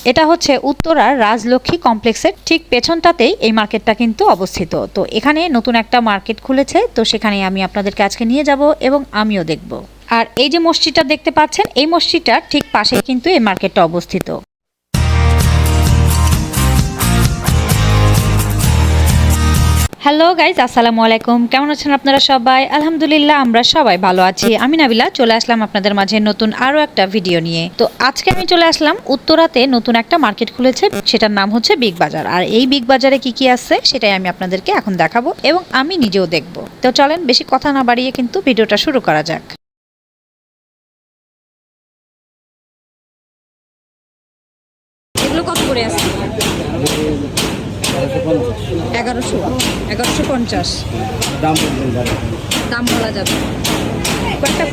এটা হচ্ছে উত্তরার রাজলক্ষ্মী কমপ্লেক্সের ঠিক পেছনটাতেই এই মার্কেটটা কিন্তু অবস্থিত। তো এখানে নতুন একটা মার্কেট খুলেছে, তো সেখানে আমি আপনাদেরকে আজকে নিয়ে যাব এবং আমিও দেখব। আর এই যে মসজিদটা দেখতে পাচ্ছেন, এই মসজিদটার ঠিক পাশেই কিন্তু এই মার্কেটটা অবস্থিত। হ্যালো গাইজ, আসসালামু আলাইকুম। কেমন আছেন আপনারা সবাই? আলহামদুলিল্লাহ, আমরা সবাই ভালো আছি। আমি নাবিলা চলে আসলাম আপনাদের মাঝে নতুন আরো একটা ভিডিও নিয়ে। তো আজকে আমি চলে আসলাম উত্তরাতে নতুন একটা মার্কেট খুলেছে, সেটার নাম হচ্ছে বিগ বাজার। আর এই বিগ বাজারে কি কি আছে সেটাই আমি আপনাদেরকে এখন দেখাবো এবং আমি নিজেও দেখব। তো চলেন বেশি কথা না বাড়িয়ে কিন্তু ভিডিওটা শুরু করা যাক। এগুলো কত করে আছে? 1150 দাম বলা যাবে। কয়েকটা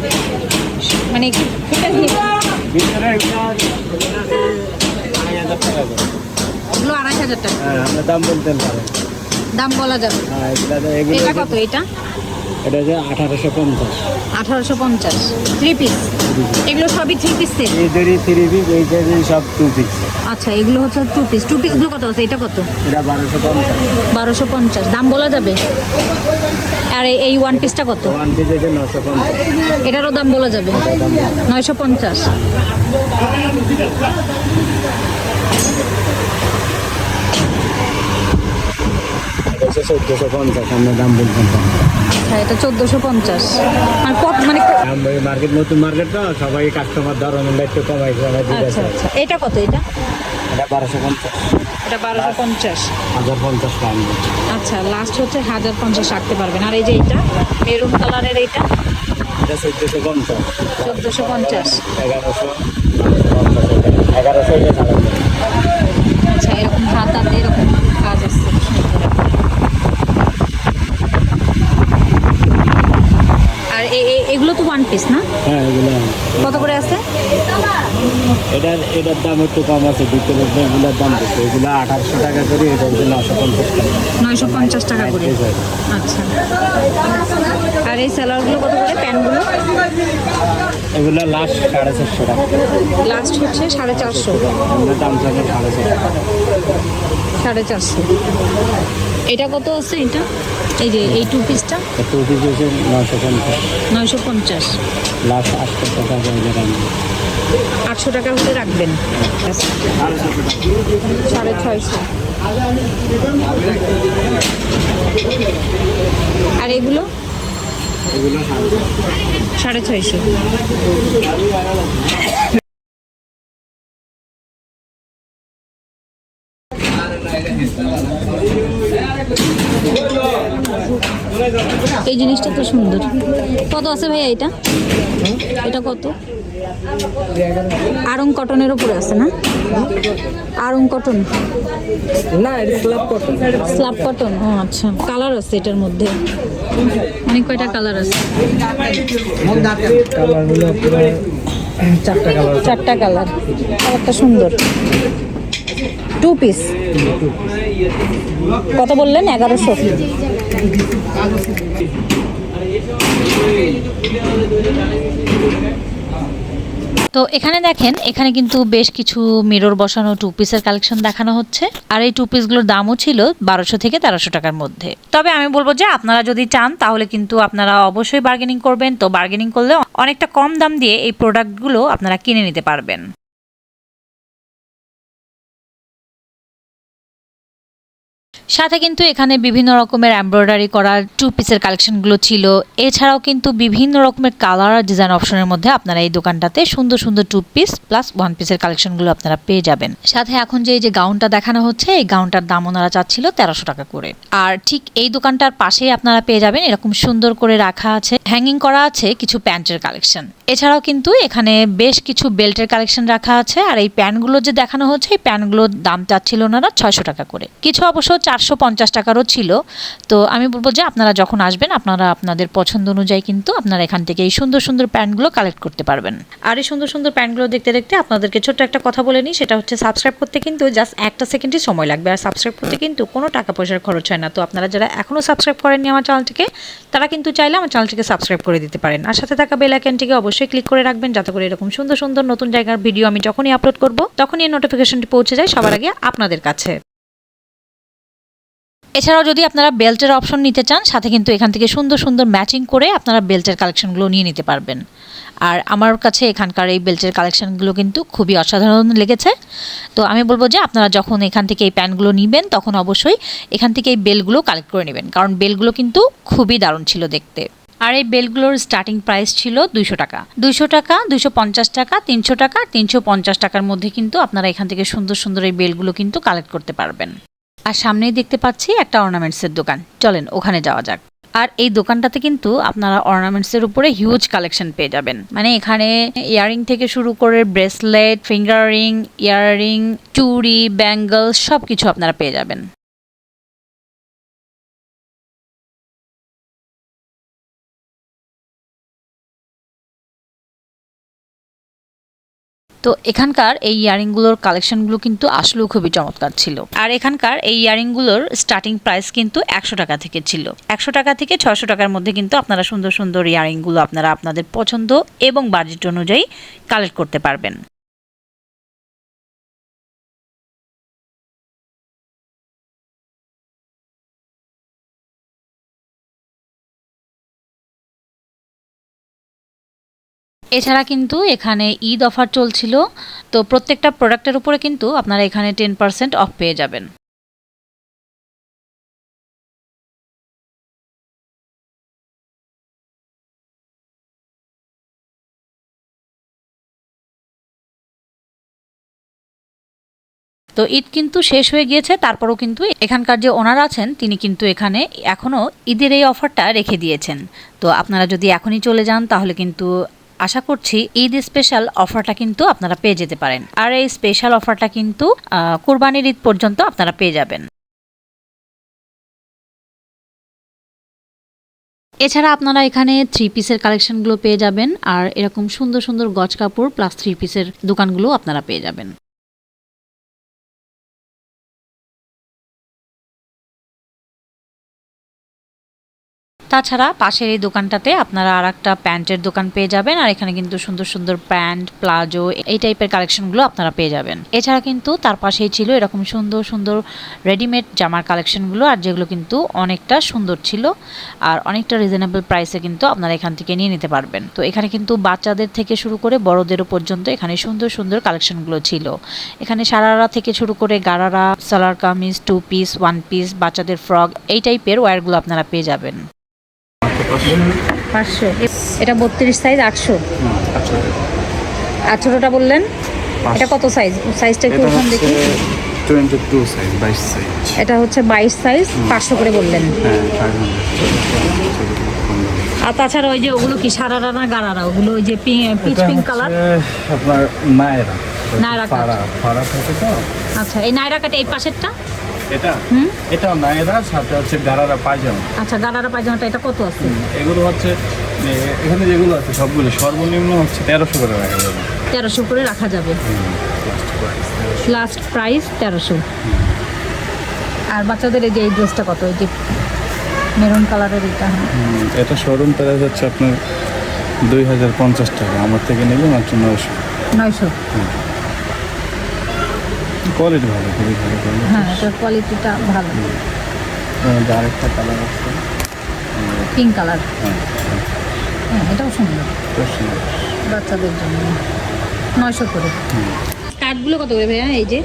মানে এগুলো 2500 টাকা দাম বলা যাবে। এটা কত? এটা 1850 3 পিস। এগুলো সবই 3 পিস সেট। সব 2 পিস। আচ্ছা, এগুলো হচ্ছে 2 পিস। 2 পিসগুলো কত আছে? এটা কত? এটা 1250 দাম বলা যাবে। আর এই 1 পিসটা কত? 1 পিস এটা 950। এটারও দাম বলা যাবে 950। এটা 1450 আমরা দাম বলতাম। আচ্ছা, এটা 1450। আর কত মানে? মার্কেট নতুন মার্কেট তো সবাই কাস্টমার ধর অনেক একটু কমাইছে আমরা দিতে। আচ্ছা আচ্ছা, এটা কত? এটা 1250। এটা 1250। 1050 টাকা। আচ্ছা, লাস্ট হচ্ছে 1050 রাখতে পারবেন। আর এই যে এটা মেরুন কালারের, এইটা এটা 1450। 1450। 1100 এটা ছাড়া। আচ্ছা, এরকম হাতাতে এরকম কাজ আছে। আর এগুলো তো 1 পিস না? হ্যাঁ, এগুলো কত করে আছে? এটার দাম একটু কম আছে। ভিতরের এগুলোর দাম বেশি। এগুলো 1800 টাকা করে, এটা হচ্ছে 950 টাকা। 950 টাকা করে। আচ্ছা, আর এই স্যালাডগুলো কত করে? প্যান্টগুলো এগুলো লাস্ট 450 টাকা। লাস্ট হচ্ছে 450। আমাদের দাম থাকে 450। এটা কত আছে? এটা এই যে এই 2 পিসটা 2 পিস হচ্ছে 950। 950। লাস্ট 800 টাকা করে দাম। 800 টাকা হলে রাখবেন। 650। আর এগুলো এগুলো 650। এই জিনিসটা তো সুন্দর। কত আছে ভাইয়া এটা? এটা কত? আড়ং কটনের উপরে আছে না? আড়ং কটন না, এটা স্ল্যাব কটন। Slub cotton. ও আচ্ছা, কালার আছে এটার মধ্যে অনেক কয়টা কালার আছে? কালারগুলো পুরো 4টা কালার। 4টা কালার। কালারটা সুন্দর। 2 পিস কত বললেন? 1100। তো এখানে দেখেন, এখানে কিন্তু বেশ কিছু মিরর বসানো 2 পিসের কালেকশন দেখানো হচ্ছে। আর এই 2 পিসগুলোর দামও ছিল 1200 থেকে 1300 টাকার মধ্যে। তবে আমি বলবো যে আপনারা যদি চান তাহলে কিন্তু আপনারা অবশ্যই বার্গেনিং করবেন। তো বার্গেনিং করলে অনেকটা কম দাম দিয়ে এই প্রোডাক্টগুলো আপনারা কিনে নিতে পারবেন। সাথে কিন্তু এখানে বিভিন্ন রকমের এমব্রয়ডারি করা 2 পিসের কালেকশনগুলো ছিল। এছাড়াও কিন্তু বিভিন্ন রকমের কালার আর ডিজাইন অপশনের মধ্যে আপনারা এই দোকানটাতে সুন্দর সুন্দর 2 পিস প্লাস 1 পিসের কালেকশনগুলো আপনারা পেয়ে যাবেন। সাথে এখন যে এই যে গাউনটা দেখানো হচ্ছে, এই গাউনটার দাম ওনারা চাচ্ছিল 1300 টাকা করে। আর ঠিক এই দোকানটার পাশেই আপনারা পেয়ে যাবেন এরকম সুন্দর করে রাখা আছে, হ্যাঙ্গিং করা আছে কিছু প্যান্টের কালেকশন। এছাড়াও কিন্তু এখানে বেশ কিছু বেল্টের কালেকশন রাখা আছে। আর এই প্যান্টগুলো যে দেখানো হচ্ছে, এই প্যান্টগুলোর দাম চাচ্ছিল ওনারা 600 টাকা করে। কিছু অবশ্য 450 টাকারও ছিল। তো আমি বলবো যে আপনারা যখন আসবেন আপনারা আপনাদের পছন্দ অনুযায়ী কিন্তু আপনারা এখান থেকে এই সুন্দর সুন্দর প্যান্টগুলো কালেক্ট করতে পারবেন। আর এই সুন্দর সুন্দর প্যান্টগুলো দেখতে দেখতে আপনাদেরকে ছোট্ট একটা কথা বলে নিই, সেটা হচ্ছে সাবস্ক্রাইব করতে কিন্তু জাস্ট 1 সেকেন্ডই সময় লাগবে। আর সাবস্ক্রাইব করতে কিন্তু কোনো টাকা পয়সার খরচ হয় না। তো আপনারা যারা এখনও সাবস্ক্রাইব করেননি আমার চ্যানেলটিকে, তারা কিন্তু চাইলে আমার চ্যানেলটিকে সাবস্ক্রাইব করে দিতে পারেন। আর সাথে থাকা বেল আইকনটিকে অবশ্যই অবশ্যই ক্লিক করে রাখবেন, যাতে করে এরকম সুন্দর সুন্দর নতুন জায়গার ভিডিও আমি যখনই আপলোড করব তখনই এই নোটিফিকেশনটি পৌঁছে যায় সবার আগে আপনাদের কাছে। এছাড়াও যদি আপনারা বেল্টের অপশন নিতে চান, সাথে কিন্তু এখান থেকে সুন্দর সুন্দর ম্যাচিং করে আপনারা বেল্টের কালেকশনগুলো নিয়ে নিতে পারবেন। আর আমার কাছে এখানকার এই বেল্টের কালেকশনগুলো কিন্তু খুবই অসাধারণ লেগেছে। তো আমি বলবো যে আপনারা যখন এখান থেকে এই প্যান্টগুলো নেবেন তখন অবশ্যই এখান থেকে এই বেল্টগুলো কালেক্ট করে নেবেন, কারণ বেল্টগুলো কিন্তু খুবই দারুণ ছিল দেখতে। আর এই বেল্টগুলোর স্টার্টিং প্রাইস ছিল 200 টাকা, 200 টাকা, 250 টাকা, 300 টাকা, 350 টাকার মধ্যে কিন্তু আপনারা এখান থেকে সুন্দর সুন্দর এই বেল্টগুলো কিন্তু কালেক্ট করতে পারবেন। আর সামনেই দেখতে পাচ্ছি একটা অর্নামেন্টসের দোকান, চলেন ওখানে যাওয়া যাক। আর এই দোকানটাতে কিন্তু আপনারা অর্নামেন্টসের উপরে হিউজ কালেকশন পেয়ে যাবেন। মানে এখানে ইয়াররিং থেকে শুরু করে ব্রেসলেট, ফিঙ্গার রিং, ইয়াররিং, চুড়ি, ব্যাঙ্গলস সব কিছু আপনারা পেয়ে যাবেন। তো এখানকার এই ইয়ারিংগুলোর কালেকশনগুলো কিন্তু আসলেও খুবই চমৎকার ছিল। আর এখানকার এই ইয়ারিংগুলোর স্টার্টিং প্রাইস কিন্তু 100 টাকা থেকে ছিল। 100 টাকা থেকে 600 টাকার মধ্যে কিন্তু আপনারা সুন্দর সুন্দর ইয়ারিংগুলো আপনারা আপনাদের পছন্দ এবং বাজেট অনুযায়ী কালেক্ট করতে পারবেন। এছাড়া কিন্তু এখানে ঈদ অফার চলছিল, তো প্রত্যেকটা প্রোডাক্টের উপরে কিন্তু আপনারা এখানে 10% অফ পেয়ে যাবেন। তো ঈদ কিন্তু শেষ হয়ে গিয়েছে, তারপরও কিন্তু এখানকার যে ওনার আছেন তিনি কিন্তু এখানে এখনও ঈদের এই অফারটা রেখে দিয়েছেন। তো আপনারা যদি এখনই চলে যান তাহলে কিন্তু আশা করছি ঈদ স্পেশাল অফারটা কিন্তু আপনারা পেয়ে যেতে পারেন। আর এই স্পেশাল অফারটা কিন্তু কোরবানির ঈদ পর্যন্ত আপনারা পেয়ে যাবেন। এছাড়া আপনারা এখানে 3 পিসের কালেকশনগুলো পেয়ে যাবেন, আর এরকম সুন্দর সুন্দর গজ কাপড় প্লাস 3 পিসের দোকানগুলো আপনারা পেয়ে যাবেন। তাছাড়া পাশের এই দোকানটাতে আপনারা আর একটা প্যান্টের দোকান পেয়ে যাবেন, আর এখানে কিন্তু সুন্দর সুন্দর প্যান্ট, প্লাজো এই টাইপের কালেকশনগুলো আপনারা পেয়ে যাবেন। এছাড়া কিন্তু তার পাশেই ছিল এরকম সুন্দর সুন্দর রেডিমেড জামার কালেকশনগুলো, আর যেগুলো কিন্তু অনেকটা সুন্দর ছিল আর অনেকটা রিজনেবল প্রাইসে কিন্তু আপনারা এখান থেকে নিয়ে নিতে পারবেন। তো এখানে কিন্তু বাচ্চাদের থেকে শুরু করে বড়দেরও পর্যন্ত এখানে সুন্দর সুন্দর কালেকশনগুলো ছিল। এখানে সারারা থেকে শুরু করে গারারা, সালোয়ার কামিজ, 2 পিস, 1 পিস, বাচ্চাদের ফ্রক এই টাইপের ওয়্যারগুলো আপনারা পেয়ে যাবেন। 500, এটা 32 সাইজ 800। 18টা বললেন, এটা কত সাইজ? সাইজটা একটু ওখান দেখি। 22 সাইজ, 22 সাইজ। এটা হচ্ছে 22 সাইজ, 500 করে বললেন। আর তাছাড়া ওই যে ওগুলো কি সারারা না গারারা? ওগুলো ওই যে পিচ পিঙ্ক কালার আপনার নায়রা। নায়রা কাট। ফারা থাকে তো। আচ্ছা, এই নায়রা কাট এই পাশেরটা এটা নায়রা, সাথে হচ্ছে গারারা পায়জামা। আচ্ছা, গারারা পায়জামাটা এটা কত আছে? এগুলো হচ্ছে এখানে যেগুলো আছে সবগুলো সর্বনিম্ন হচ্ছে 1300 করে রাখা যাবে। 1300 করে রাখা যাবে, লাস্ট প্রাইস 1300। আর বাচ্চাদের এই যে এই ড্রেসটা কত? এই যে মেরুন কালারের এটা শোরুম প্রাইস হচ্ছে আপনার 2050 টাকা, আমার থেকে নিলে মাত্র 900। কোয়ালিটি ভালো, খুবই ভালো কোয়ালিটি। হ্যাঁ, এটার কোয়ালিটিটা ভালো। আরেকটা কালার আছে পিঙ্ক কালার। হ্যাঁ, এটাও সুন্দর বাচ্চাদের জন্য। 900 করে। স্কার্টগুলো কত করে ভাইয়া? এই যে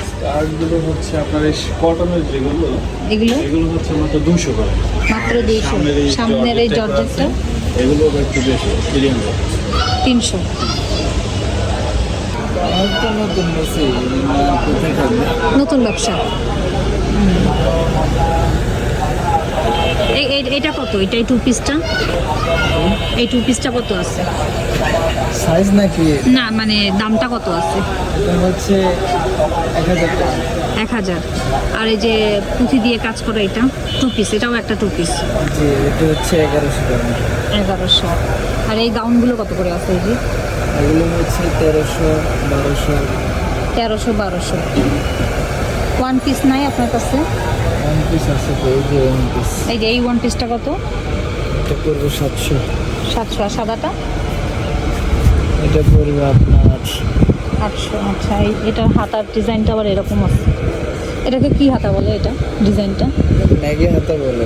স্কার্টগুলো হচ্ছে আপনার এই কটনের যেগুলো, এগুলো হচ্ছে মাত্র 200 করে। মাত্র 200। সামনের এই জর্জেটটা এগুলো একটু বেশি, মিডিয়াম 300। নতুন ব্যবসা। এটা কত? এটা এই 2 পিসটা, এই 2 পিসটা কত আছে? সাইজ নাকি না, মানে দামটা কত আছে? এটা হচ্ছে 1000 টাকা। 1000। আর এই যে পুঁথি দিয়ে কাজ করা এটা 2 পিস, এটাও একটা 2 পিস। জি, এটা হচ্ছে 1100 টাকা। 1100। আর এই গাউনগুলো কত করে আছে? এই যে এগুলো হচ্ছে 1300, 1200। 1300, 1200। 1 পিস নাই আপনার কাছে? 1 পিস আছে তো, এই যে 1 পিস। এই যে এই 1 পিসটা কত? এটা করবো 700। 700। আর সাদাটা? এটা পড়বে আপনার 800। আচ্ছা, এটার হাতার ডিজাইনটা আবার এরকম আছে। এটাকে কি হাতা বলে এটা ডিজাইনটা? ম্যাগি হাতা বলে।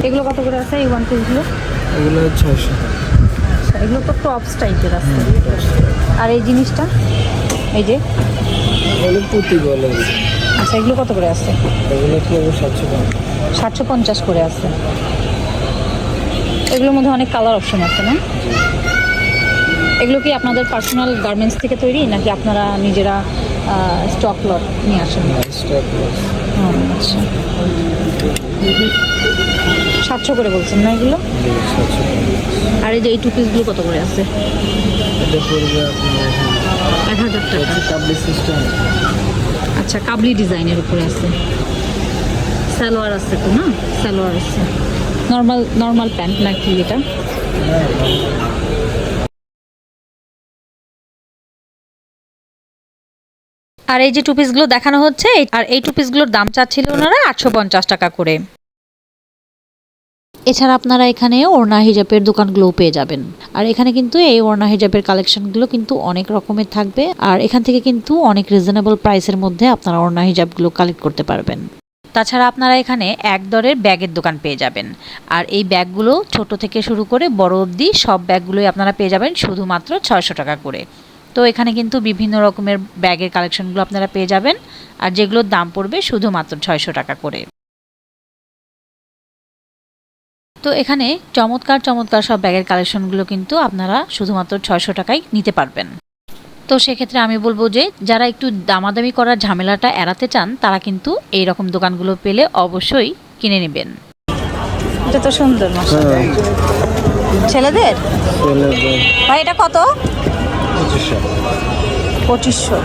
এগুলো কত করে আছে এই ওয়ান পিসগুলো? এগুলো 600। আচ্ছা, এগুলো তো টপস টাইপের আছে। আর এই জিনিসটা এই যে এগুলো পুঁতি বলে। আচ্ছা, এগুলো কত করে আছে? এগুলো পড়বে 750। 750 করে আছে। এগুলোর মধ্যে অনেক কালার অপশন আছে না? এগুলো কি আপনাদের পার্সোনাল গার্মেন্টস থেকে তৈরি নাকি আপনারা নিজেরা স্টক লট নিয়ে আসেন? স্টক আচ্ছা, 700 করে বলছেন না এগুলো? 750। আর এই যে এই টু পিসগুলো কত করে আছে? এটা পড়বে আপনার 1000 টাকা। কাবলি সিস্টেম। আচ্ছা, কাবলি ডিজাইনের উপরে আছে। সালোয়ার আছে তো না? সালোয়ার আছে। নর্মাল প্যান্ট নাকি এটা? আর এই যে টু পিসগুলো দেখানো হচ্ছে, আর এই টু পিসগুলোর দাম চাচ্ছিল ওনারা 850 টাকা করে। এছাড়া আপনারা এখানে ওড়না হিজাবের দোকানগুলোও পেয়ে যাবেন। আর এখানে কিন্তু এই ওড়না হিজাবের কালেকশনগুলো কিন্তু অনেক রকমের থাকবে। আর এখান থেকে কিন্তু অনেক রিজনেবল প্রাইসের মধ্যে আপনারা ওড়না হিজাবগুলো কালেক্ট করতে পারবেন। তাছাড়া আপনারা এখানে এক দরের ব্যাগের দোকান পেয়ে যাবেন। আর এই ব্যাগগুলো ছোট থেকে শুরু করে বড় অবধি সব ব্যাগগুলোই আপনারা পেয়ে যাবেন শুধুমাত্র 600 টাকা করে। তো এখানে কিন্তু বিভিন্ন রকমের ব্যাগের কালেকশনগুলো আপনারা পেয়ে যাবেন, আর যেগুলোর দাম পড়বে শুধুমাত্র 600 টাকা করে। তো এখানে চমৎকার চমৎকার সব ব্যাগের কালেকশনগুলো কিন্তু আপনারা শুধুমাত্র 600 টাকায় নিতে পারবেন। তো সেক্ষেত্রে আমি বলবো যে যারা একটু দামাদামি করার ঝামেলাটা এড়াতে চান তারা কিন্তু এই রকম দোকানগুলো পেলে অবশ্যই কিনে নেবেন। এটা তো সুন্দর মাশাআল্লাহ। ছেলেদের ভাই এটা কত? 2500।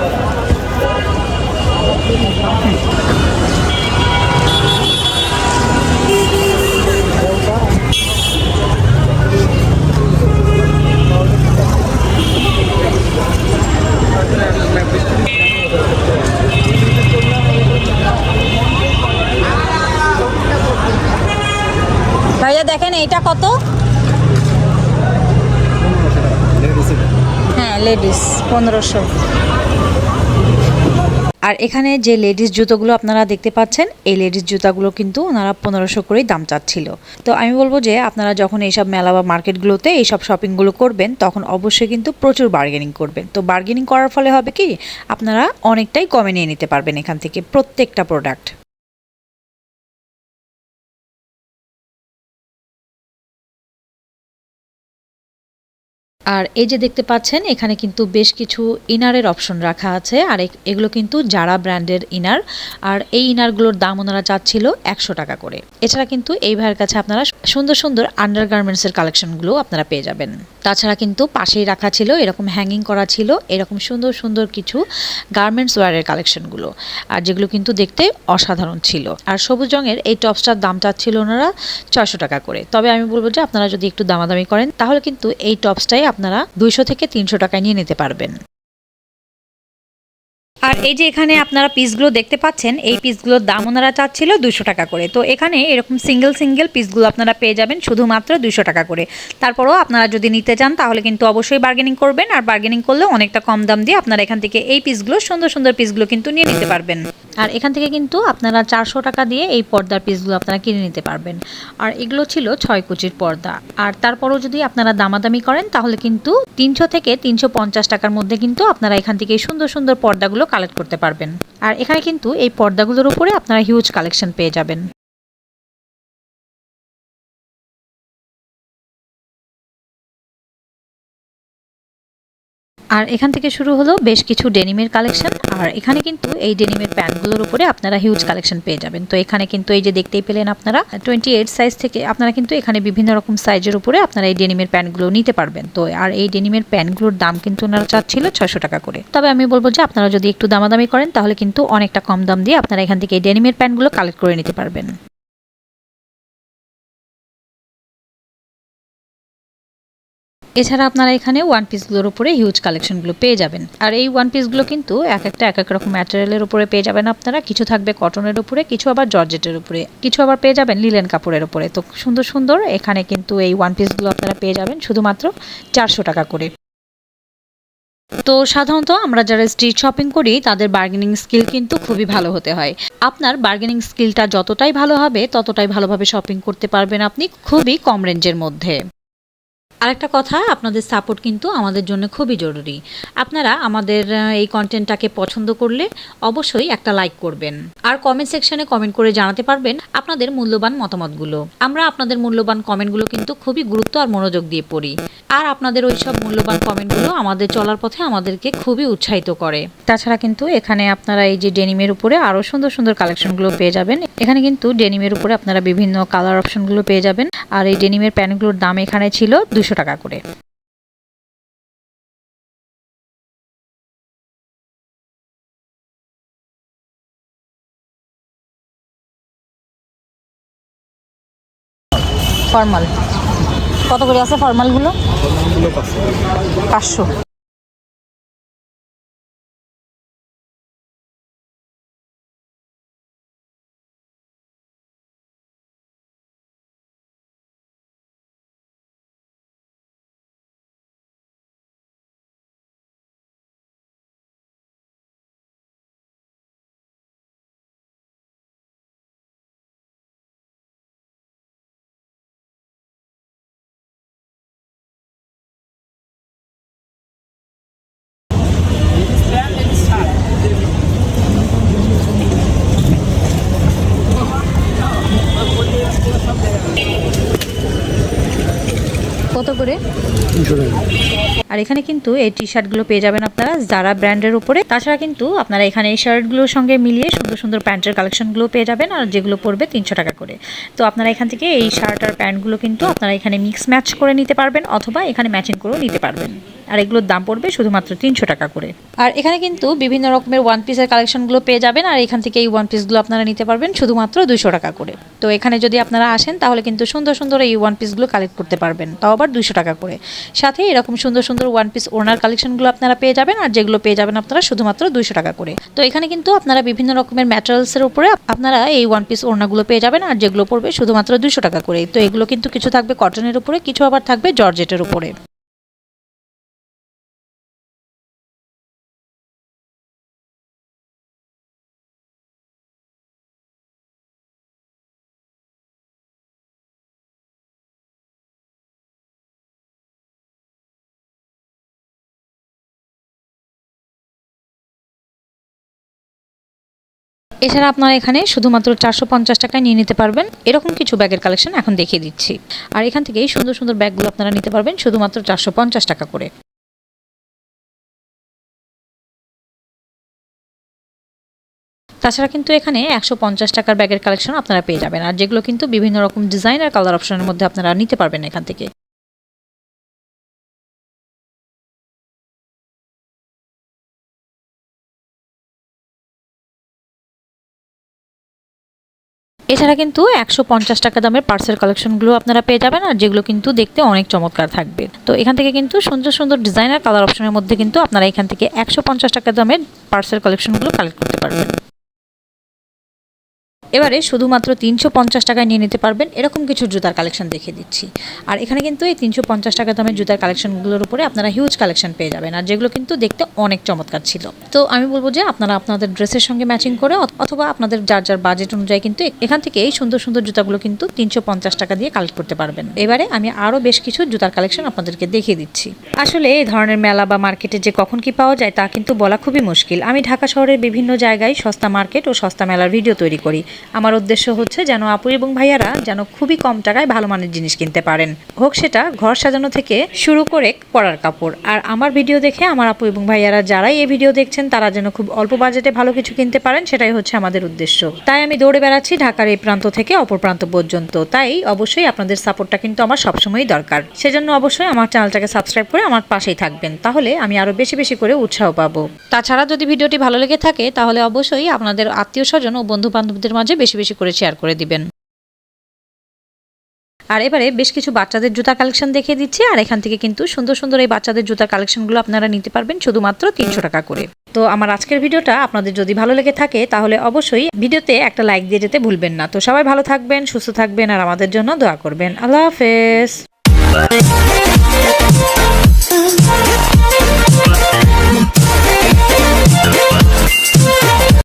ভাইয়া দেখেন এইটা কত? হ্যাঁ, লেডিস 1500। আর এখানে যে লেডিস জুতোগুলো আপনারা দেখতে পাচ্ছেন, এই লেডিস জুতাগুলো কিন্তু ওনারা 1500 করেই দাম চাচ্ছিল। তো আমি বলবো যে আপনারা যখন এইসব মেলা বা মার্কেটগুলোতে এইসব শপিংগুলো করবেন তখন অবশ্যই কিন্তু প্রচুর বার্গেনিং করবেন। তো বার্গেনিং করার ফলে হবে কি, আপনারা অনেকটাই কমে নিয়ে নিতে পারবেন এখান থেকে প্রত্যেকটা প্রোডাক্ট। আর এই যে দেখতে পাচ্ছেন এখানে কিন্তু বেশ কিছু ইনারের অপশন রাখা আছে। আর এগুলো কিন্তু জারা ব্র্যান্ডের ইনার। আর এই ইনারগুলোর দাম ওনারা চাচ্ছিল 100 টাকা করে। এছাড়া কিন্তু এই ভাইয়ের কাছে আপনারা সুন্দর সুন্দর আন্ডারগার্মেন্টসের কালেকশনগুলো আপনারা পেয়ে যাবেন। তাছাড়া কিন্তু পাশেই রাখা ছিল, এরকম হ্যাঙ্গিং করা ছিল এরকম সুন্দর সুন্দর কিছু গার্মেন্টস ওয়্যারের কালেকশনগুলো, আর যেগুলো কিন্তু দেখতে অসাধারণ ছিল। আর সবুজ রঙের এই টপসটার দাম চাচ্ছিল ওনারা 600 টাকা করে। তবে আমি বলবো যে আপনারা যদি একটু দামাদামি করেন তাহলে কিন্তু এই টপসটাই আপনারা 200 থেকে 300 টাকায় নিয়ে নিতে পারবেন। আর এই যে এখানে আপনারা পিসগুলো দেখতে পাচ্ছেন, এই পিসগুলোর দাম ওনারা চাচ্ছিল 200 টাকা করে। তো এখানে এরকম সিঙ্গেল সিঙ্গেল পিসগুলো আপনারা পেয়ে যাবেন শুধুমাত্র 200 টাকা করে। তারপরও আপনারা যদি নিতে চান তাহলে কিন্তু অবশ্যই বার্গেনিং করবেন, আর বার্গেনিং করলে অনেকটা কম দাম দিয়ে আপনারা এখান থেকে এই পিসগুলো সুন্দর সুন্দর পিসগুলো কিন্তু নিয়ে নিতে পারবেন। আর এখান থেকে কিন্তু আপনারা 400 টাকা দিয়ে এই পর্দার পিসগুলো আপনারা কিনে নিতে পারবেন। আর এগুলো ছিল 6 কুচির পর্দা। আর তারপরও যদি আপনারা দামাদামি করেন তাহলে কিন্তু 300 থেকে 350 টাকার মধ্যে কিন্তু আপনারা এখান থেকে সুন্দর সুন্দর পর্দাগুলো কালেক্ট করতে পারবেন। আর এখানে কিন্তু এই পর্দাগুলোর উপরে আপনারা হিউজ কালেকশন পেয়ে যাবেন। আর এখান থেকে শুরু হলো বেশ কিছু ডেনিমের কালেকশন। আর এখানে কিন্তু এই ডেনিমের প্যান্টগুলোর উপরে আপনারা হিউজ কালেকশন পেয়ে যাবেন। তো এখানে কিন্তু এই যে দেখতেই পেলেন আপনারা 28 সাইজ থেকে আপনারা কিন্তু এখানে বিভিন্ন রকম সাইজের উপরে আপনারা এই ডেনিমের প্যান্টগুলো নিতে পারবেন। তো আর এই ডেনিমের প্যান্টগুলোর দাম কিন্তু ওনারা চাচ্ছিল 600 টাকা করে। তবে আমি বলবো যে আপনারা যদি একটু দামাদামি করেন তাহলে কিন্তু অনেকটা কম দাম দিয়ে আপনারা এখান থেকে এই ডেনিমের প্যান্টগুলো কালেক্ট করে নিতে পারবেন। এছাড়া আপনারা এখানে ওয়ান পিসগুলোর উপরে হিউজ কালেকশনগুলো পেয়ে যাবেন। আর এই ওয়ান পিসগুলো কিন্তু এক এক রকম ম্যাটেরিয়ালের উপরে পেয়ে যাবেন আপনারা। কিছু থাকবে কটনের উপরে, কিছু আবার জর্জেটের উপরে, কিছু আবার পেয়ে যাবেন লিলেন কাপড়ের উপরে। তো সুন্দর সুন্দর এখানে কিন্তু এই ওয়ান পিসগুলো আপনারা পেয়ে যাবেন শুধুমাত্র 400 টাকা করে। তো সাধারণত আমরা যারা স্ট্রিট শপিং করি তাদের বার্গেনিং স্কিল কিন্তু খুবই ভালো হতে হয়। আপনার বার্গেনিং স্কিলটা যতটাই ভালো হবে ততটাই ভালোভাবে শপিং করতে পারবেন আপনি খুবই কম রেঞ্জের মধ্যে। আরেকটা কথা, আপনাদের সাপোর্ট কিন্তু আমাদের জন্য খুবই জরুরি। আপনারা আমাদের এই কন্টেন্টটাকে পছন্দ করলে অবশ্যই একটা লাইক করবেন আর কমেন্ট সেকশনে কমেন্ট করে জানাতে পারবেন আপনাদের মূল্যবান মতামতগুলো। আমরা আপনাদের মূল্যবান কমেন্টগুলো কিন্তু খুবই গুরুত্ব আর মনোযোগ দিয়ে পড়ি, আর আপনাদের ওই সব মূল্যবান কমেন্টগুলো আমাদের চলার পথে আমাদেরকে খুবই উৎসাহিত করে। তাছাড়া কিন্তু এখানে আপনারা এই যে ডেনিমের উপরে আরও সুন্দর সুন্দর কালেকশনগুলো পেয়ে যাবেন। এখানে কিন্তু ডেনিমের উপরে আপনারা বিভিন্ন কালার অপশনগুলো পেয়ে যাবেন, আর এই ডেনিমের প্যান্টগুলোর দাম এখানে ছিল 200 টাকা করে। ফর্মাল কত করে আছে ফর্মালগুলো? ফর্মালগুলো 500। 500। কত করে? 300 টাকা। আর এখানে কিন্তু এই টি শার্টগুলো পেয়ে যাবেন আপনারা যারা ব্র্যান্ডের উপরে। তাছাড়া কিন্তু আপনারা এখানে এই শার্টগুলোর সঙ্গে মিলিয়ে সুন্দর সুন্দর প্যান্টের কালেকশনগুলো পেয়ে যাবেন, আর যেগুলো পড়বে 300 টাকা করে। তো আপনারা এখান থেকে এই শার্ট আর প্যান্টগুলো কিন্তু আপনারা এখানে মিক্স ম্যাচ করে নিতে পারবেন, অথবা এখানে ম্যাচিং করেও নিতে পারবেন। আর এগুলোর দাম পড়বে শুধুমাত্র 300 টাকা করে। আর এখানে কিন্তু বিভিন্ন রকমের ওয়ান পিসের কালেকশনগুলো পেয়ে যাবেন, আর এখান থেকে এই ওয়ান পিসগুলো আপনারা নিতে পারবেন শুধুমাত্র 200 টাকা করে। তো এখানে যদি আপনারা আসেন তাহলে কিন্তু সুন্দর সুন্দর এই ওয়ান পিসগুলো কালেক্ট করতে পারবেন, তাও আবার 200 টাকা করে। সাথে এরকম সুন্দর সুন্দর ওয়ান পিস ওড়নার কালেকশনগুলো আপনারা পেয়ে যাবেন, আর যেগুলো পেয়ে যাবেন আপনারা শুধুমাত্র 200 টাকা করে। তো এখানে কিন্তু আপনারা বিভিন্ন রকমের ম্যাটেরিয়ালসের উপরে আপনারা এই ওয়ান পিস ওড়নাগুলো পেয়ে যাবেন, আর যেগুলো পড়বে শুধুমাত্র 200 টাকা করে। তো এগুলো কিন্তু কিছু থাকবে কটনের উপরে, কিছু আবার থাকবে জর্জেটের উপরে। এছাড়া আপনারা এখানে শুধুমাত্র 450 টাকায় নিয়ে নিতে পারবেন এরকম কিছু ব্যাগের কালেকশন এখন দেখিয়ে দিচ্ছি। আর এখান থেকে এই সুন্দর সুন্দর ব্যাগগুলো আপনারা নিতে পারবেন শুধুমাত্র 450 টাকা করে। তাছাড়া কিন্তু এখানে 150 টাকার ব্যাগের কালেকশন আপনারা পেয়ে যাবেন, আর যেগুলো কিন্তু বিভিন্ন রকম ডিজাইন আর কালার অপশনের মধ্যে আপনারা নিতে পারবেন এখান থেকে। এছাড়া কিন্তু 150 টাকা দামের পার্সেল কালেকশনগুলো আপনারা পেয়ে যাবেন, আর যেগুলো কিন্তু দেখতে অনেক চমৎকার থাকবে। তো এখান থেকে কিন্তু সুন্দর সুন্দর ডিজাইনার কালার অপশনের মধ্যে কিন্তু আপনারা এখান থেকে 150 টাকা দামের পার্সেল কালেকশনগুলো কালেক্ট করতে পারবেন। এবারে শুধুমাত্র 350 টাকায় নিয়ে নিতে পারবেন এরকম কিছু জুতার কালেকশন দেখিয়ে দিচ্ছি। আর এখানে কিন্তু এই 350 টাকা দামের জুতার কালেকশনগুলোর উপরে আপনারা হিউজ কালেকশন পেয়ে যাবেন, আর যেগুলো কিন্তু দেখতে অনেক চমৎকার ছিল। তো আমি বলবো যে আপনারা আপনাদের ড্রেসের সঙ্গে ম্যাচিং করে অথবা আপনাদের যার যার বাজেট অনুযায়ী কিন্তু এখান থেকে এই সুন্দর সুন্দর জুতাগুলো কিন্তু 350 টাকা দিয়ে কালেক্ট করতে পারবেন। এবারে আমি আরও বেশ কিছু জুতার কালেকশন আপনাদেরকে দেখিয়ে দিচ্ছি। আসলে এই ধরনের মেলা বা মার্কেটে যে কখন কি পাওয়া যায় তা কিন্তু বলা খুবই মুশকিল। আমি ঢাকা শহরের বিভিন্ন জায়গায় সস্তা মার্কেট ও সস্তা মেলার ভিডিও তৈরি করি। আমার উদ্দেশ্য হচ্ছে যেন আপু এবং ভাইয়ারা যেন খুবই কম টাকায় ভালো মানের জিনিস কিনতে পারেন, হোক সেটা ঘর সাজানো থেকে শুরু করে পরার কাপড়। আর আমার ভিডিও দেখে আমার আপু এবং ভাইয়ারা যারাই এই ভিডিও দেখছেন তারা যেন খুব অল্প বাজেটে ভালো কিছু কিনতে পারেন, সেটাই হচ্ছে আমাদের উদ্দেশ্য। তাই আমি দৌড়ে বেড়াচ্ছি ঢাকার এই প্রান্ত থেকে অপর প্রান্ত পর্যন্ত। তাই অবশ্যই আপনাদের সাপোর্টটা কিন্তু আমার সবসময়ই দরকার। সেজন্য অবশ্যই আমার চ্যানেলটাকে সাবস্ক্রাইব করে আমার পাশেই থাকবেন, তাহলে আমি আরো বেশি বেশি করে উৎসাহ পাবো। তাছাড়া যদি ভিডিওটি ভালো লেগে থাকে তাহলে অবশ্যই আপনাদের আত্মীয় স্বজন ও বন্ধু বান্ধবদের মাঝে বেশি বেশি করে শেয়ার করে দিবেন। আর এবারে বেশ কিছু বাচ্চাদের জুতার কালেকশন দেখিয়ে দিচ্ছি, আর এখান থেকে কিন্তু সুন্দর সুন্দর এই বাচ্চাদের জুতার কালেকশনগুলো আপনারা নিতে পারবেন শুধুমাত্র 300 টাকা করে। তো আমার আজকের ভিডিওটা আপনাদের যদি ভালো লেগে থাকে তাহলে অবশ্যই ভিডিওতে একটা লাইক দিয়ে যেতে ভুলবেন না। তো সবাই ভালো থাকবেন, সুস্থ থাকবেন, আর আমাদের জন্য দোয়া করবেন। আল্লাহ হাফেজ।